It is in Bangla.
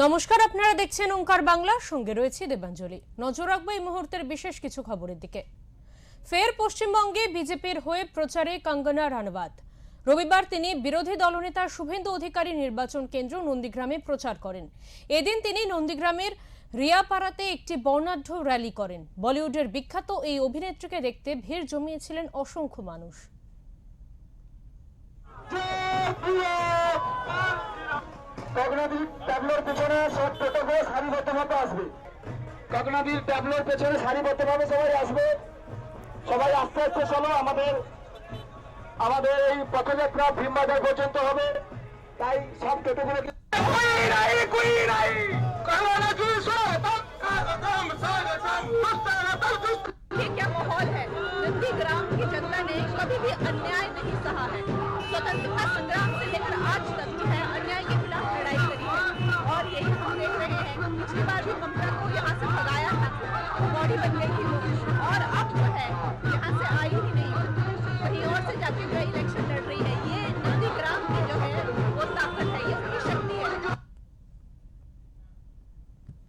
নমস্কার, আপনারা দেখছেন ওঙ্কার বাংলা, সঙ্গে রয়েছে দেবাঞ্জলি। নজর রাখবো এই মুহূর্তের বিশেষ কিছু খবরের দিকে। ফের পশ্চিমবঙ্গে বিজেপির হয়ে প্রচারে কঙ্গনা রানাওয়াত। রবিবার তিনি বিরোধী দলনেতা শুভেন্দু অধিকারী নির্বাচন কেন্দ্র নন্দীগ্রামে প্রচার করেন। এদিন তিনি নন্দীগ্রামের রিয়াপাড়াতে একটি বর্ণাঢ্য র্যালি করেন। বলিউডের বিখ্যাত এই অভিনেত্রীকে দেখতে ভিড় জমিয়েছিলেন অসংখ্য মানুষ। কগনাদির ট্যাবলোর পেছনে সব টোটোগুলো সারিবদ্ধভাবে আসবে। কগনাদির ট্যাবলোর পেছনে সারিবদ্ধভাবে সবাই আসবে। সবাই আস্তে আস্তে চলো, আমাদের এই পথযাত্রা ভীমবাজার পর্যন্ত হবে। তাই সব টোটোগুলো क्या माहौल है। नंदीग्राम की जनता ने कभी भी अन्याय नहीं सहा है। स्वतंत्रता संग्राम से लेकर आज तक जो है अन्याय के खिलाफ लड़ाई करी है और यही हम देख रहे हैं। पिछली बार भी ममता को यहाँ से भगाया था, बॉडी बन गई थी वो, और अब जो है यहाँ से आई ही नहीं, कहीं और से जाके गई।